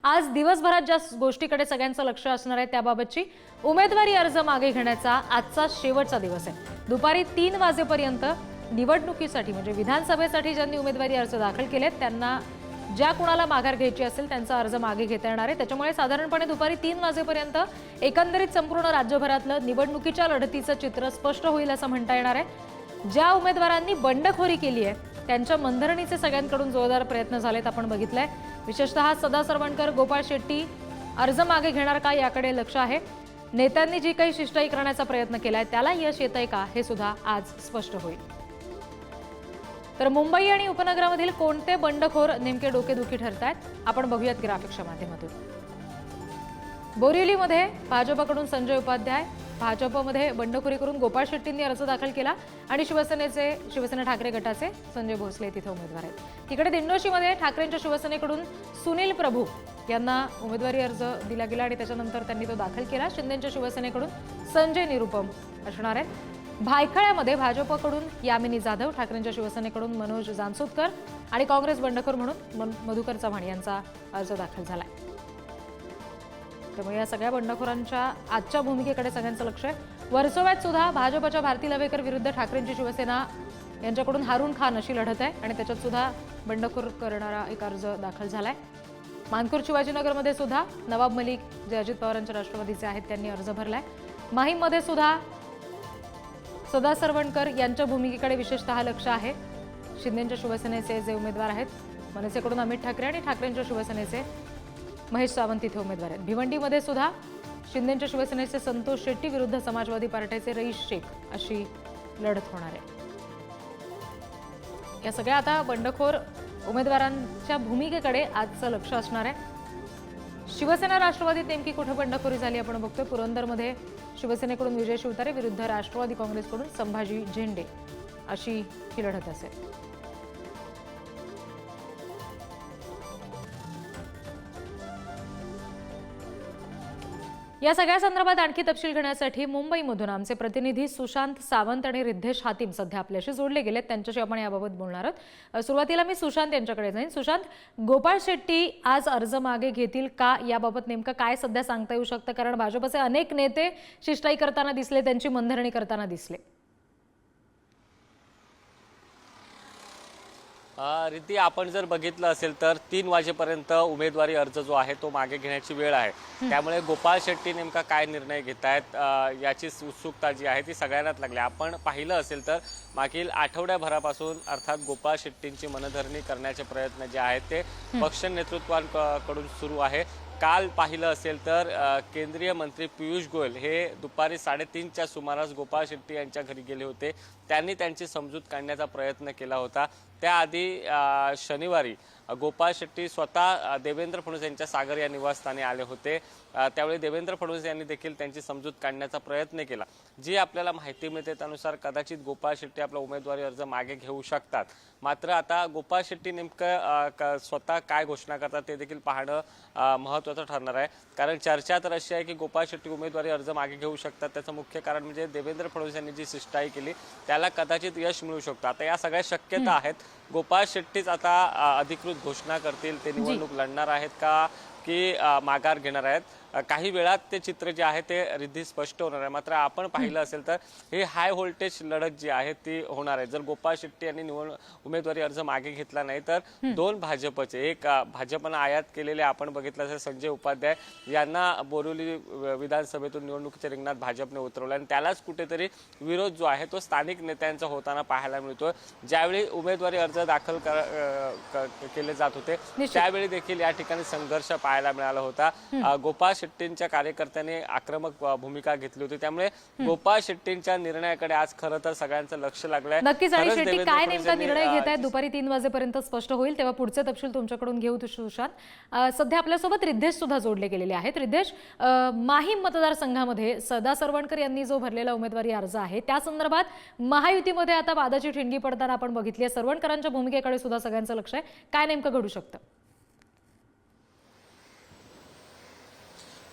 आज दिवसभरात ज्या गोष्टीकडे सगळ्यांचं लक्ष असणार आहे त्याबाबतची उमेदवारी अर्ज मागे घेण्याचा आजचा शेवटचा दिवस आहे। दुपारी 3 वाजेपर्यंत निवडणुकीसाठी म्हणजे विधानसभेसाठी ज्यांनी उमेदवारी अर्ज दाखल केलेत त्यांना ज्या कुणाला माघार घ्यायची असेल त्यांचा अर्ज मागे घेता येणार आहे। त्याच्यामुळे साधारणपणे दुपारी 3 वाजेपर्यंत एकंदरीत संपूर्ण राज्यभरातलं निवडणुकीच्या लढतीचं चित्र स्पष्ट होईल असं म्हणता येणार आहे। ज्या उमेदवारांनी बंडखोरी केली आहे त्यांच्या मनधरणीचे सगळ्यांकडून जोरदार प्रयत्न झालेत आपण बघितलंय। विशेषतः सदा सरवणकर, गोपाळ शेट्टी अर्ज मागे घेणार का याकडे लक्ष आहे। नेत्यांनी जी काही शिष्टाई करण्याचा प्रयत्न केलाय त्याला यश येतंय का हे सुद्धा आज स्पष्ट होईल। तर मुंबई आणि उपनगरामधील कोणते बंडखोर नेमके डोकेदुखी ठरतायत आपण बघूयात ग्राफिक्सच्या माध्यमातून। बोरिवलीमध्ये भाजपकडून संजय उपाध्याय, भाजपमध्ये बंडखोरी करून गोपाळ शेट्टींनी अर्ज दाखल केला आणि शिवसेना ठाकरे गटाचे संजय भोसले तिथे उमेदवार आहेत। तिकडे दिंडोशीमध्ये ठाकरेंच्या शिवसेनेकडून सुनील प्रभू यांना उमेदवारी अर्ज दिला गेला आणि त्याच्यानंतर त्यांनी तो दाखल केला। शिंदेच्या शिवसेनेकडून संजय निरुपम असणार आहेत। भायखळ्यामध्ये भाजपकडून यामिनी जाधव, ठाकरेंच्या शिवसेनेकडून मनोज जानसोदकर आणि काँग्रेस बंडखोर म्हणून मधुकर चव्हाण यांचा अर्ज दाखल झालाय। त्यामुळे या सगळ्या बंडखोरांच्या आजच्या भूमिकेकडे सगळ्यांचं लक्ष आहे। वर्सोव्यात सुद्धा भाजपच्या भारती लवेकर विरुद्ध ठाकरेंची शिवसेना यांच्याकडून हारून खान अशी लढत आहे आणि त्याच्यात सुद्धा बंडखोर करणारा एक अर्ज दाखल झालाय। मानखुर्द शिवाजीनगरमध्ये सुद्धा नवाब मलिक जे अजित पवारांच्या राष्ट्रवादीचे आहेत त्यांनी अर्ज भरलाय। माहीममध्ये सुद्धा सदा सरवणकर यांच्या भूमिकेकडे विशेषतः लक्ष आहे। शिंदेच्या शिवसेनेचे जे उमेदवार आहेत मनसेकडून अमित ठाकरे आणि ठाकरेंच्या शिवसेनेचे महेश सावंत इथे उमेदवार आहेत। भिवंडीमध्ये सुद्धा शिंदेच्या शिवसेनेचे संतोष शेट्टी विरुद्ध समाजवादी पार्टीचे रईस शेख अशी लढत होणार आहे। या सगळ्या आता बंडखोर उमेदवारांच्या भूमिकेकडे आजचं लक्ष असणार आहे। शिवसेना राष्ट्रवादीत नेमकी कुठे बंडखोरी झाली आपण बघतोय। पुरंदरमध्ये शिवसेनेकडून विजय शिवतारे विरुद्ध राष्ट्रवादी काँग्रेसकडून संभाजी झेंडे अशी ही लढत असेल। या सगळ्या संदर्भात आणखी तपशील घेण्यासाठी मुंबईमधून आमचे प्रतिनिधी सुशांत सावंत आणि रिद्धेश हातीम सध्या आपल्याशी जोडले गेलेत। त्यांच्याशी आपण याबाबत बोलणार आहोत। सुरुवातीला मी सुशांत यांच्याकडे जाईन। सुशांत, गोपाळ शेट्टी आज अर्ज मागे घेतील का याबाबत नेमकं काय सध्या सांगता येऊ शकतं? कारण भाजपचे अनेक नेते शिष्टाई करताना दिसले, त्यांची मनधरणी करताना दिसले। रिद्धी, आपण जर बघितलं असेल तर 3 वाजेपर्यंत उमेदवारी अर्ज जो आहे तो मागे घेण्याची वेळ आहे। त्यामुळे गोपाळ शेट्टी नेमका काय निर्णय घेत आहेत याची उत्सुकता जी आहे ती सगळ्यांनाच लागली। आपण पाहिलं असेल तर मागील आठवड्याभरापासून अर्थात गोपाळ शेट्टींची मनधरणी करण्याचे प्रयत्न जे आहेत ते पक्ष नेतृत्वाकडून सुरू आहे। काल पाहिलं असेल तर केंद्रीय मंत्री पियुष गोयल हे दुपारी 3:30च्या सुमारास गोपाळ शेट्टी यांच्या घरी गेले होते। त्यांनी त्यांची समजूत काढण्याचा प्रयत्न केला होता। त्याआधी शनिवारी गोपाळ शेट्टी स्वतः देवेंद्र फडणवीस यांच्या सागर या निवासस्थानी आले होते। त्यावेळी देवेंद्र फडणवीस यांनी देखील त्यांची समजूत काढण्याचा प्रयत्न केला। जी आपल्याला माहिती मिळते त्यानुसार कदाचित गोपाळ शेट्टी आपला उमेदवारी अर्ज मागे घेऊ शकतात। मात्र आता गोपाळ शेट्टी नेमकं स्वतः काय घोषणा करतात ते देखील पाहणं महत्त्वाचं ठरणार आहे। कारण चर्चा तर अशी आहे की गोपाळ शेट्टी उमेदवारी अर्ज मागे घेऊ शकतात। त्याचं मुख्य कारण म्हणजे देवेंद्र फडणवीस यांनी जी शिष्टाई केली त्याला कदाचित यश मिळू शकतं। आता या सगळ्या शक्यता आहेत। गोपाळ शेट्टीच आता अधिकृत घोषणा करतील ते निवडणूक लढणार आहेत का की माघार घेणार आहेत। काही वेळात ते चित्र जे आहे ते रिद्धी स्पष्ट होणार आहे। मात्र आपण पाहिलं असेल तर हे हाय व्होल्टेज लढत जी आहे ती होणार आहे। जर गोपाळ शेट्टी यांनी उमेदवारी अर्ज मागे घेतला नाही तर 2 भाजपचे, एक भाजपनं आयात केलेले आपण बघितलं असेल संजय उपाध्याय यांना बोरिवली विधानसभेतून निवडणुकीच्या रिंगणात भाजपने उतरवलं आणि त्यालाच कुठेतरी विरोध जो आहे तो स्थानिक नेत्यांचा होताना पाहायला मिळतोय। ज्यावेळी उमेदवारी अर्ज दाखल केले जात होते त्यावेळी देखील या ठिकाणी संघर्ष पाहायला मिळाला होता। गोपाळ शेट्टींच्या कार्यकर्त्यांनी आक्रमक भूमिका घेतली होती। त्यामुळे गोपाळ शेट्टींच्या निर्णयाकडे आज खरं तर सगळ्यांचं लक्ष लागलंय। नक्कीच, आणि शेट्टी काय नेमका निर्णय घेत आहेत दुपारी 3 वाजेपर्यंत स्पष्ट होईल, तेव्हा पुढचे तपशील तुमच्याकडून घेऊ सुशांत। सध्या आपल्यासोबत रिद्धेश सुद्धा जोडले गेलेले आहेत। रिद्धेश, माहीम मतदारसंघामध्ये सदा सरवणकर यांनी जो भरलेला उमेदवारी अर्ज आहे त्या संदर्भात महायुतीमध्ये आता वादाची ठिणगी पडताना आपण बघितली आहे। सरवणकरांच्या भूमिकेकडे सुद्धा सगळ्यांचं लक्ष आहे। काय नेमकं घडू शकतं?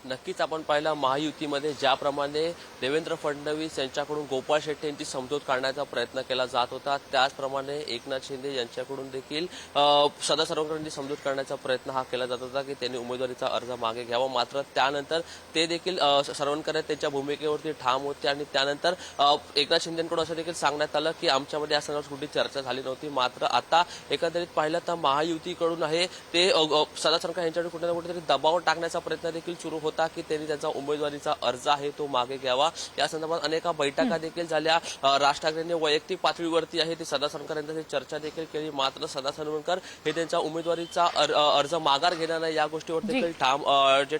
नक्कीच आपण पाहिलं महायुतीमध्ये ज्याप्रमाणे देवेंद्र फडणवीस यांच्याकडून गोपाळ शेट्टी यांची समजूत काढण्याचा प्रयत्न केला जात होता, त्याचप्रमाणे एकनाथ शिंदे यांच्याकडून देखील सदा सर्वांकडून समजूत करण्याचा प्रयत्न हा केला जात होता की त्यांनी उमेदवारीचा अर्ज मागे घ्यावा. मात्र त्यानंतर ते देखील सर्वांकडे त्यांच्या भूमिकेवरती ठाम होते आणि त्यानंतर एकनाथ शिंदेकडून असं देखील सांगण्यात आलं की आमच्यामध्ये या संदर्भात कुठली चर्चा झाली नव्हती. मात्र आता एकंदरीत पाहिलं तर महायुतीकडून आहे ते सदा सरकार यांच्याकडे कुठे ना कुठेतरी दबाव टाकण्याचा प्रयत्न देखील सुरू होता की त्यांनी त्यांचा उमेदवारीचा अर्ज आहे तो मागे घ्यावा. या संदर्भात अनेक बैठका देखील झाल्या. राज ठाकरेंनी वैयक्तिक पातळीवरती आहे ते सदा सरकार यांच्याशी चर्चा देखील केली. मात्र सदा सरवणकर हे त्यांचा उमेदवारीचा अर्ज माघार घेणार नाही या गोष्टीवर देखील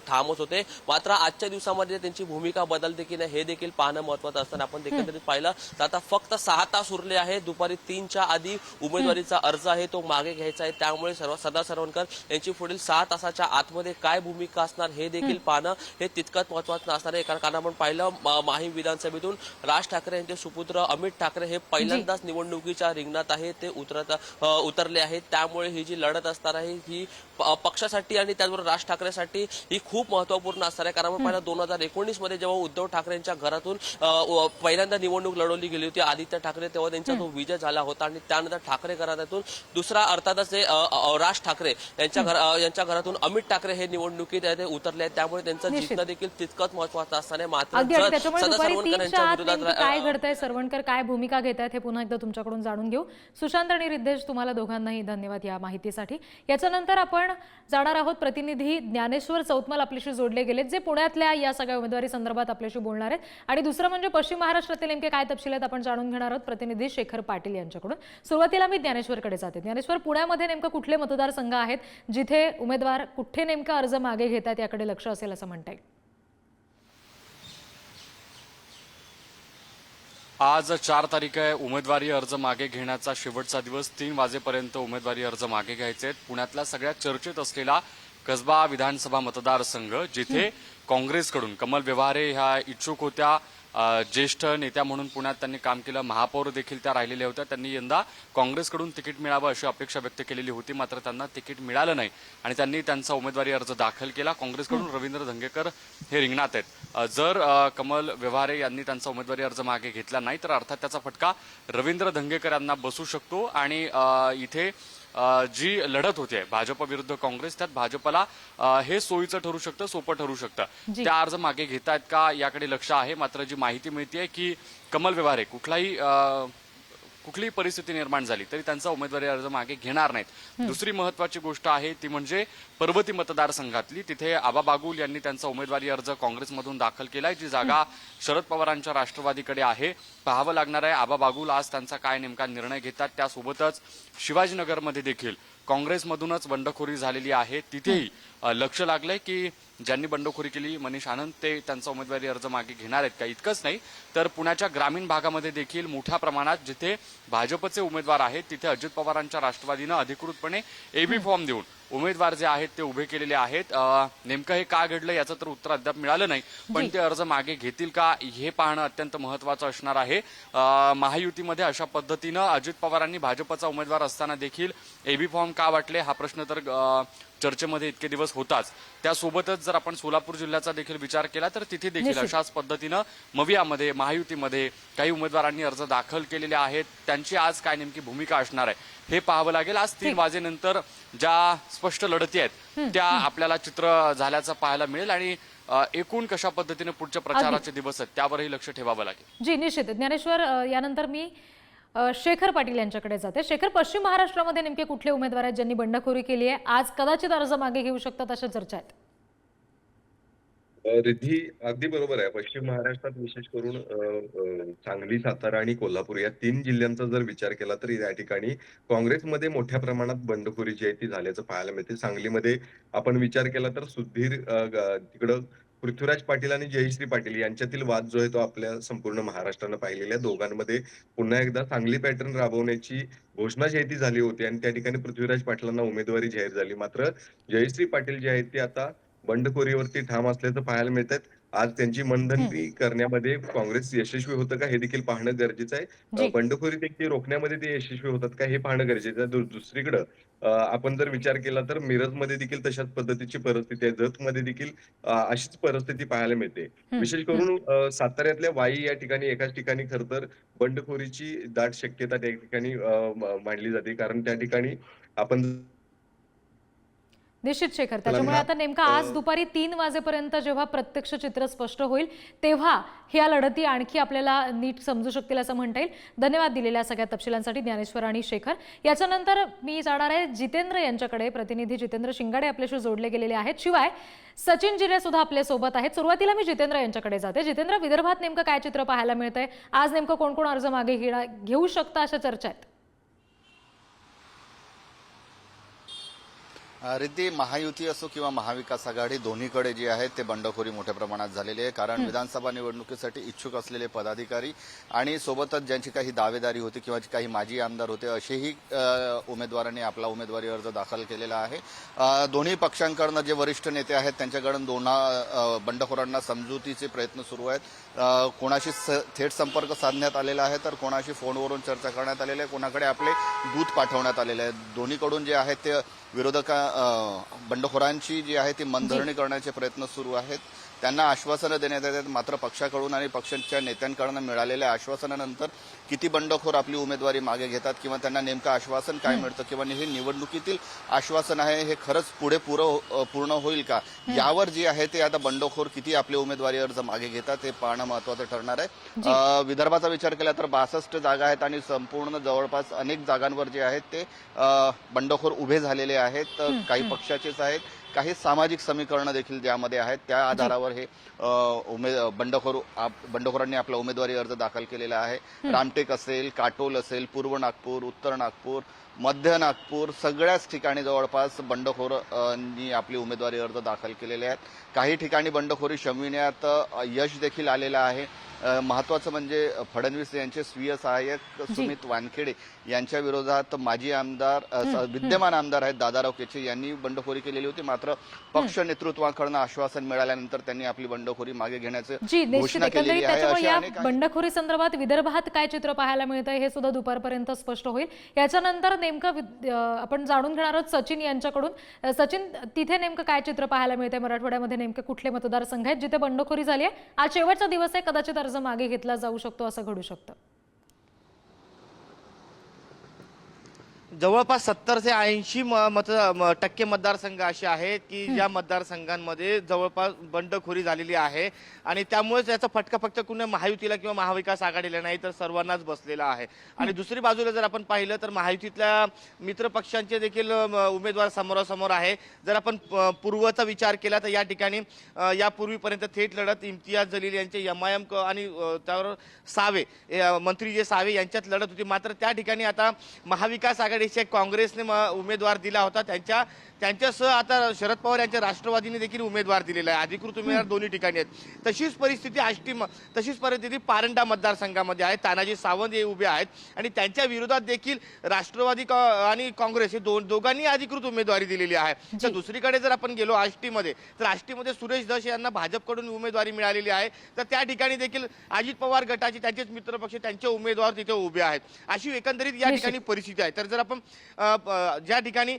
ठामच होते. मात्र आजच्या दिवसामध्ये त्यांची भूमिका बदलते की नाही हे देखील पाहणं महत्वाचं असताना आपण एकंदरीत पाहिलं तर आता फक्त 6 तास उरले आहेत. दुपारी 3च्या आधी उमेदवारीचा अर्ज आहे तो मागे घ्यायचा आहे. त्यामुळे सदा सरवणकर यांची पुढील 6 तासाच्या आतमध्ये काय भूमिका असणार हे देखील पाहणं हे तितकंच महत्वाचं असणार आहे. कारण आपण पाहिलं माहीम विधानसभेतून राज ठाकरे यांचे सुपुत्र अमित ठाकरे हे पहिल्यांदाच निवडणुकीच्या रिंगणात आहे ते उतरले आहेत. त्यामुळे ही जी लढत असणार आहे ही पक्षासाठी आणि त्याचबरोबर राज ठाकरेसाठी ही खूप महत्वपूर्ण असणार आहे. कारण आपण पाहिलं 2019 मध्ये जेव्हा उद्धव ठाकरेंच्या घरातून पहिल्यांदा निवडणूक लढवली गेली होती आदित्य ठाकरे, तेव्हा त्यांचा तो विजय झाला होता आणि त्यानंतर ठाकरे घराण्यातून दुसरा अर्थातच राज ठाकरे यांच्या घरातून अमित ठाकरे हे निवडणुकीत उतरले आहेत. त्यामुळे त्यांचं जिंकणं देखील तितकंच महत्वाचं असणार आहे. मात्र सदा सरवणकर यांच्या विरोधात काय घडतंय, सरवणकर काय भूमिका घेत आहेत हे पुन्हा एकदा तुमच्याकडून जाणून घेऊ. सुशांत आणि रिद्धेश, तुम्हाला दोघांनाही धन्यवाद या माहितीसाठी. याच्यानंतर आपण जाणार आहोत प्रतिनिधी ज्ञानेश्वर चौतमल आपल्याशी जोडले गेलेत जे पुण्यातल्या या सगळ्या उमेदवारी संदर्भात आपल्याशी बोलणार आहेत. आणि दुसरं म्हणजे पश्चिम महाराष्ट्रातील नेमके काय तपशील आहेत आपण जाणून घेणार आहोत प्रतिनिधी शेखर पाटील यांच्याकडून. सुरुवातीला मी ज्ञानेश्वरकडे जाते. ज्ञानेश्वर, पुण्यामध्ये नेमकं कुठले मतदारसंघ आहेत जिथे उमेदवार कुठे नेमका अर्ज मागे घेतात याकडे लक्ष असेल असं म्हणता येईल? आज 4 तारीख आहे. उमेदवारी अर्ज मागे घेण्याचा शेवटचा दिवस. 3 वाजेपर्यंत उमेदवारी अर्ज मागे घ्यायचे आहेत. पुण्यातला सगळ्यात चर्चेत असलेला कसबा विधानसभा मतदारसंघ जिथे काँग्रेसकडून कमल व्यवहारे ह्या इच्छुक होत्या. ज्येष्ठ नेत्या म्हणून पुण्यात त्यांनी काम केलं. महापौर देखील त्या राहिलेल्या होत्या. त्यांनी यंदा काँग्रेसकडून तिकीट मिळावं अशी अपेक्षा व्यक्त केलेली होती. मात्र त्यांना तिकीट मिळालं नाही आणि त्यांनी त्यांचा उमेदवारी अर्ज दाखल केला. काँग्रेसकडून रवींद्र धंगेकर हे रिंगणात आहेत. जर कमल व्यवहारे यांनी त्यांचा उमेदवारी अर्ज मागे घेतला नाही तर अर्थात त्याचा फटका रवींद्र धंगेकर यांना बसू शकतो आणि इथे जी लढत होते भाजप विरुद्ध काँग्रेस त्यात भाजपला हे सोयीचं ठरू शकतं, सोपं ठरू शकतं. त्या अर्ज मागे घेतायत का याकडे लक्ष आहे. मात्र जी माहिती मिळते की कमल व्यवहारे कुठलीही परिस्थिती निर्माण झाली तरी त्यांचा उमेदवारी अर्ज मागे घेणार नाहीत. दुसरी महत्वाची गोष्ट आहे ती म्हणजे पर्वती मतदारसंघातली. तिथे आबा बागुल यांनी त्यांचा उमेदवारी अर्ज काँग्रेसमधून दाखल केलाय. जी जागा शरद पवारांच्या राष्ट्रवादीकडे आहे. पाहावं लागणार आहे आबा बागुल आज त्यांचा काय नेमका निर्णय घेतात. त्यासोबतच शिवाजीनगरमध्ये देखील काँग्रेसमधूनच बंडखोरी झालेली आहे. तिथेही लक्ष लागलंय की ज्यांनी बंडखोरी केली मनीष आनंद ते त्यांचा उमेदवारी अर्ज मागे घेणार आहेत का. इतकंच नाही तर पुण्याच्या ग्रामीण भागामध्ये देखील मोठ्या प्रमाणात जिथे भाजपचे उमेदवार आहेत तिथे अजित पवारांच्या राष्ट्रवादीनं अधिकृतपणे एबी फॉर्म देऊन उमेदवार जे आहेत ते उभे केलेले आहेत. नेमकं हे का घडलं याचं तर उत्तर अद्याप मिळालं नाही. पण ते अर्ज मागे घेतील का हे पाहणं अत्यंत महत्वाचं असणार आहे. महायुतीमध्ये अशा पद्धतीनं अजित पवारांनी भाजपचा उमेदवार असताना देखील एबी फॉर्म का वाटले हा प्रश्न तर चर्चेमध्ये इतके दिवस होताच. त्यासोबतच जर आपण सोलापूर जिल्ह्याचा देखील विचार केला तर तिथे देखील अशाच पद्धतीनं मवियामध्ये महायुतीमध्ये काही उमेदवारांनी अर्ज दाखल केलेले आहेत. त्यांची आज काय नेमकी भूमिका असणार आहे हे पाहावं लागेल. आज 3 वाजेनंतर ज्या स्पष्ट लढती आहेत त्या आपल्याला चित्र झाल्याचं पाहायला मिळेल आणि एकूण कशा पद्धतीने पुढच्या प्रचाराचे दिवस आहेत त्यावरही लक्ष ठेवावं लागेल. जी निश्चित. ज्ञानेश्वर, यानंतर मी शेखर पाटील यांच्याकडे जाते. शेखर, पश्चिम महाराष्ट्रामध्ये नेमके कुठले उमेदवार आहेत ज्यांनी बंडखोरी केली आहे, आज कदाचित अर्ज मागे घेऊ शकतात अशा चर्चा आहेत? रिद्धी अगदी बरोबर आहे. पश्चिम महाराष्ट्रात विशेष करून सांगली, सातारा आणि कोल्हापूर या 3 जिल्ह्यांचा जर विचार केला तर या ठिकाणी काँग्रेसमध्ये मोठ्या प्रमाणात बंडखोरी जी आहे ती झाल्याचं पाहायला मिळते. सांगलीमध्ये आपण विचार केला तर सुधीर तिकडं पृथ्वीराज पाटील आणि जयश्री पाटील यांच्यातील वाद जो आहे तो आपल्या संपूर्ण महाराष्ट्रानं पाहिलेल्या दोघांमध्ये पुन्हा एकदा सांगली पॅटर्न राबवण्याची घोषणा जी आहे ती झाली होती आणि त्या ठिकाणी पृथ्वीराज पाटलांना उमेदवारी जाहीर झाली. मात्र जयश्री पाटील जे आहेत ते आता बंडखोरीवरती ठाम असल्याचं पाहायला मिळत आहेत. आज त्यांची मनधरणी करण्यामध्ये काँग्रेस यशस्वी होतं का हे देखील पाहणं गरजेचं आहे. जी. बंडखोरी देखील रोखण्यामध्ये ते यशस्वी होतात का हे पाहणं गरजेचं आहे. दुसरीकडं आपण जर विचार केला तर मिरजमध्ये देखील तशाच पद्धतीची परिस्थिती आहे. जतमध्ये देखील अशीच परिस्थिती पाहायला मिळते. विशेष करून साताऱ्यातल्या वाई या ठिकाणी एकाच ठिकाणी खरं तर बंडखोरीची दाट शक्यता त्या ठिकाणी मांडली जाते. कारण त्या ठिकाणी आपण निश्चित शेखर, त्याच्यामुळे आता नेमका आज दुपारी 3 वाजेपर्यंत जेव्हा प्रत्यक्ष चित्र स्पष्ट होईल तेव्हा ह्या लढती आणखी आपल्याला नीट समजू शकतील असं म्हणता येईल. धन्यवाद दिलेल्या सगळ्या तपशिलांसाठी ज्ञानेश्वर आणि शेखर. याच्यानंतर मी जाणार आहे जितेंद्र यांच्याकडे. प्रतिनिधी जितेंद्र शिंगाडे आपल्याशी जोडले गेलेले आहेत. शिवाय सचिन जिरे सुद्धा आपल्या सोबत आहेत. सुरुवातीला मी जितेंद्र यांच्याकडे जाते. जितेंद्र, विदर्भात नेमकं काय चित्र पाहायला मिळतंय? आज नेमकं कोण कोण अर्ज मागे घेऊ शकतं अशा चर्चा आहेत? रिद्धी, महायुती असो किंवा महाविकास आघाडी दोन्हीकडे जे आहेत ते बंडखोरी मोठ्या प्रमाणात झालेली आहे. कारण विधानसभा निवडणुकीसाठी इच्छुक असलेले पदाधिकारी आणि सोबतच ज्यांची काही दावेदारी होती किंवा काही माजी आमदार होते असेही उमेदवारांनी आपला उमेदवारी अर्ज दाखल केलेला आहे. दोन्ही पक्षांकडनं जे वरिष्ठ नेते आहेत त्यांच्याकडून बंडखोरांना समजुतीचे प्रयत्न सुरू आहेत. कोणाशी थेट संपर्क साधण्यात आलेला आहे तर कोणाशी फोनवरून चर्चा करण्यात आलेली आहे, कोणाकडे आपले दूत पाठवण्यात आलेले आहेत. दोन्हीकडून जे आहे ते बंडखोरांची जी आहे ती मनधरणी करण्याचे प्रयत्न सुरू आहेत. त्यांना आश्वासनं देण्यात येतात. मात्र पक्षाकडून आणि पक्षाच्या नेत्यांकडून मिळालेल्या आश्वासनानंतर किती बंडखोर आपली उमेदवारी मागे घेतात किंवा त्यांना नेमकं आश्वासन काय मिळतं किंवा हे निवडणुकीतील आश्वासन आहे हे खरंच पुढे पूर्ण होईल का, यावर जे आहे ते आता बंडखोर किती आपले उमेदवारी अर्ज मागे घेतात हे पाहणं महत्वाचं ठरणार आहे. विदर्भाचा विचार केला तर 62 जागा आहेत आणि संपूर्ण जवळपास अनेक जागांवर जे आहेत ते बंडखोर उभे झालेले आहेत. काही पक्षाचेच आहेत, काही सामाजिक समीकरणं देखील ज्यामध्ये आहेत त्या आधारावर हे बंडखोरांनी आपला उमेदवारी अर्ज दाखल केलेला आहे. रामटेक असेल, काटोल असेल, पूर्व नागपूर, उत्तर नागपूर, मध्य नागपूर सगळ्याच ठिकाणी जवळपास बंडखोरांनी आपली उमेदवारी अर्ज दाखल केलेले आहेत. काही ठिकाणी बंडखोरी शमविण्यात यश देखील आलेलं आहे. महत्वाचं म्हणजे फडणवीस यांचे स्वीय सहाय्यक सुमित वानखेडे यांच्या विरोधात माजी आमदार विद्यमान आमदार आहेत दादाराव केचे यांनी बंडखोरी केलेली होती. मात्र पक्ष नेतृत्वाकडून आश्वासन मिळाल्यानंतर त्यांनी आपली बंडखोरी मागे घेण्याची घोषणा केलेली आहे. या बंडखोरी संदर्भात विदर्भात काय चित्र पाहायला मिळतंय हे सुद्धा दुपारपर्यंत स्पष्ट होईल. याच्यानंतर नेमकं आपण जाणून घेणार आहोत सचिन यांच्याकडून. सचिन, तिथे नेमकं काय चित्र पाहायला मिळतंय? मराठवाड्यामध्ये नेमके कुठले मतदारसंघ आहेत जिथे बंडखोरी झाली आहे? आज शेवटचा दिवस आहे, कदाचित अर्ज मागे घेतला जाऊ शकतो असं घडू शकतं. जवळपास 70 ते 80 टक्के मतदारसंघ असे आहेत की ज्या मतदारसंघांमध्ये जवळपास बंडखोरी झालेली आहे आणि त्यामुळेच याचा फटका फक्त कुणा महायुतीला किंवा महाविकास आघाडीला नाही तर सर्वांनाच बसलेला आहे. आणि दुसरी बाजूला जर आपण पाहिलं तर महायुतीतल्या मित्र पक्षांचे देखील उमेदवार समोरासमोर आहे. जर आपण पूर्वचा विचार केला तर या ठिकाणी यापूर्वीपर्यंत थेट लढत इम्तियाज जलील यांचे MIM आणि त्यावर सावे मंत्री जे सावे यांच्यात लढत होती. मात्र त्या ठिकाणी आता महाविकास आघाडी काँग्रेसने उमेदवार दिला होता. त्यांच्यासह आता शरद पवार यांच्या राष्ट्रवादीने देखील उमेदवार दिलेला आहे. अधिकृत उमेदवार दोन्ही ठिकाणी आहेत. तशीच परिस्थिती पारंडा मतदारसंघामध्ये आहे. तानाजी सावंत हे उभे आहेत आणि त्यांच्या विरोधात देखील राष्ट्रवादी आणि काँग्रेस हे दोघांनी अधिकृत उमेदवारी दिलेली आहे. तर दुसरीकडे जर आपण गेलो आष्टीमध्ये तर आष्टीमध्ये सुरेश धस यांना भाजपकडून उमेदवारी मिळालेली आहे. तर त्या ठिकाणी देखील अजित पवार गटाचे त्यांचेच मित्रपक्ष त्यांचे उमेदवार तिथे उभे आहेत. अशी एकंदरीत या ठिकाणी परिस्थिती आहे. तर जर आपण ज्या ठिकाणी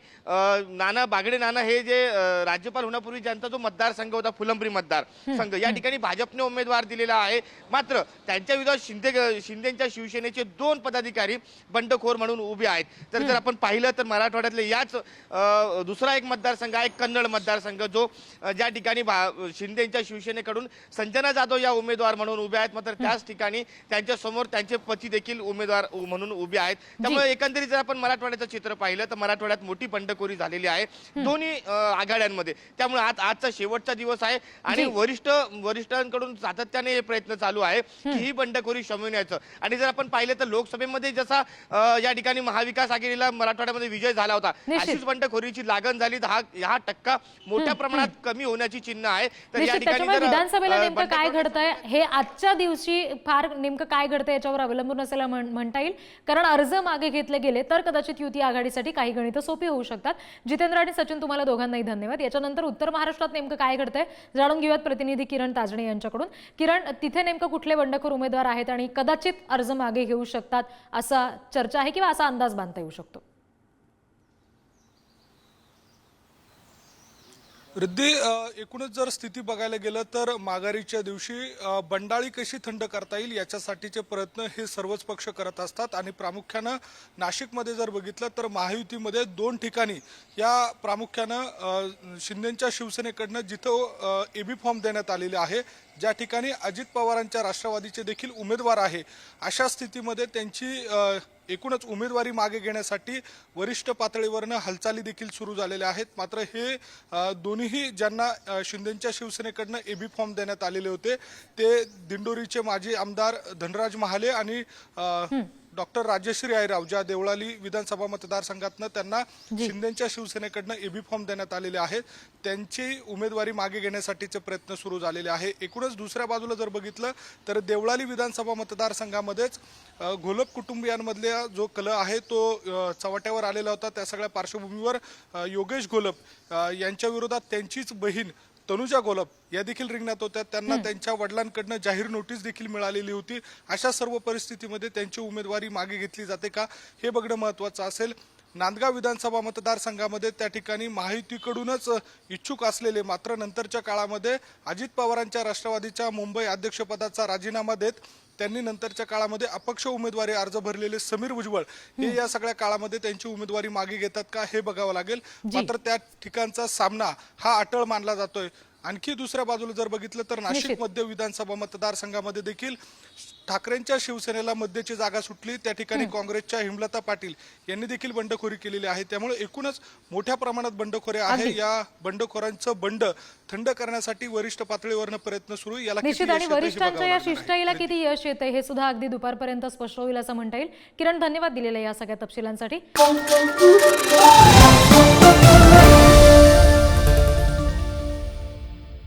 बागडे नाना हे जे राज्यपाल होण्यापूर्वी ज्यांचा जो मतदारसंघ होता फुलंब्री मतदारसंघ या ठिकाणी भाजपने उमेदवार दिलेला आहे. मात्र त्यांच्या विरोधात शिंदेच्या शिवसेनेचे 2 पदाधिकारी बंडखोर म्हणून उभे आहेत. तर जर आपण पाहिलं तर मराठवाड्यातले याच दुसरा एक मतदारसंघ आहे कन्नड मतदारसंघ जो ज्या ठिकाणी शिंदेच्या शिवसेनेकडून संजना जाधव या उमेदवार म्हणून उभे आहेत. मात्र त्याच ठिकाणी त्यांच्या समोर त्यांचे पती देखील उमेदवार म्हणून उभे आहेत. त्यामुळे एकंदरीत जर आपण मराठवाड्याचं चित्र पाहिलं तर मराठवाड्यात मोठी बंडखोरी झालेली आहे दोन्ही आघाड्यांमध्ये. त्यामुळे आजचा शेवटचा दिवस आहे आणि वरिष्ठांकडून सातत्याने हे प्रयत्न चालू आहे की ही बंडखोरी शमवण्याचं. आणि जर आपण पाहिलं तर लोकसभेमध्ये जसा या ठिकाणी महाविकास आघाडीला मराठवाड्यामध्ये विजय झाला होता अशीच बंडखोरीची लागण झाली तर हा टक्का मोठ्या प्रमाणात कमी होण्याची चिन्ह आहे. तर या ठिकाणी विधानसभेला नेमकं काय घडतंय हे आजच्या दिवशी फार नेमकं काय घडतंय याच्यावर अवलंबून असेल म्हणता येईल. कारण अर्ज मागे घेतले गेले तर कदाचित महाविकास युती आघाडीसाठी काही गणितं सोपी होऊ शकतात. जितेंद्र आणि सचिन, तुम्हाला दोघांनाही धन्यवाद. याच्यानंतर उत्तर महाराष्ट्रात नेमकं काय घडतंय जाणून घेऊयात प्रतिनिधी किरण ताजणे यांच्याकडून. किरण, तिथे नेमकं कुठले बंडखोर उमेदवार आहेत आणि कदाचित अर्ज मागे घेऊ शकतात असा चर्चा आहे किंवा असा अंदाज बांधता येऊ शकतो? रिद्धी, एकूणच जर स्थिती बघायला गेलं तर माघारीच्या दिवशी बंडाळी कशी थंड करता येईल याच्यासाठीचे प्रयत्न हे सर्वच पक्ष करत असतात आणि प्रामुख्यानं नाशिकमध्ये जर बघितलं तर महायुतीमध्ये 2 ठिकाणी या प्रामुख्यानं शिंदेच्या शिवसेनेकडनं जिथं एबी फॉर्म देण्यात आलेले आहे, ज्या ठिकाणी अजित पवारांच्या राष्ट्रवादीचे देखील उमेदवार आहे, अशा स्थितीमध्ये त्यांची एकूणच उमेदवारी मागे घेण्यासाठी वरिष्ठ पातळीवरनं हालचाली देखील सुरू झालेल्या आहेत. मात्र हे दोन्हीही ज्यांना शिंदेच्या शिवसेनेकडनं एबी फॉर्म देण्यात आलेले होते ते दिंडोरीचे माजी आमदार धनराज महाले आणि डॉक्टर राजश्री आयराव, ज्या देवळाली विधानसभा मतदारसंघातनं त्यांना शिंदेच्या शिवसेनेकडनं एबी फॉर्म देण्यात आलेले आहेत, त्यांची उमेदवारी मागे घेण्यासाठीचे प्रयत्न सुरू झालेले आहे. एकूणच दुसऱ्या बाजूला जर बघितलं तर देवळाली विधानसभा मतदारसंघामध्येच घोलप कुटुंबियांमधला जो कल आहे तो चव्हाट्यावर आलेला होता. त्या सगळ्या पार्श्वभूमीवर योगेश घोलप यांच्या विरोधात त्यांचीच बहीण तनुजा घोलप या देखील रिंगणात होत्या. त्यांना त्यांच्या वडिलांकडनं जाहीर नोटीस देखील मिळालेली होती. अशा सर्व परिस्थितीमध्ये त्यांची उमेदवारी मागे घेतली जाते का हे बघणं महत्त्वाचं असेल. नांदगाव विधानसभा मतदारसंघामध्ये त्या ठिकाणी महायुतीकडूनच इच्छुक असलेले मात्र नंतरच्या काळामध्ये अजित पवारांच्या राष्ट्रवादीच्या मुंबई अध्यक्षपदाचा राजीनामा देत त्यांनी नंतरच्या काळामध्ये अपक्ष उमेदवारी अर्ज भरलेले समीर भुजबळ हे या सगळ्या काळामध्ये त्यांची उमेदवारी मागे घेतात का हे बघावं लागेल. मात्र त्या ठिकाणचा सामना हा अटळ मानला जातोय. आणखी दुसऱ्या बाजूला जर बघितलं तर नाशिक मध्य विधानसभा मतदारसंघामध्ये देखील ठाकरेंच्या शिवसेनेला मध्यची जागा सुटली. त्या ठिकाणी काँग्रेसच्या हिमलता पाटील यांनी देखील बंडखोरी केलेली आहे. त्यामुळे एकूणच मोठ्या प्रमाणात बंडखोरी आहे. या बंडखोरांचं बंड थंड करण्यासाठी वरिष्ठ पातळीवरनं प्रयत्न सुरू आहे. याला निश्चित, आणि वरिष्ठांच्या या शिष्टाईला किती यश येतंय हे सुद्धा अगदी दुपारपर्यंत स्पष्ट होईल असं म्हणता येईल. किरण, धन्यवाद दिलेल्या या सगळ्या तपशिलांसाठी.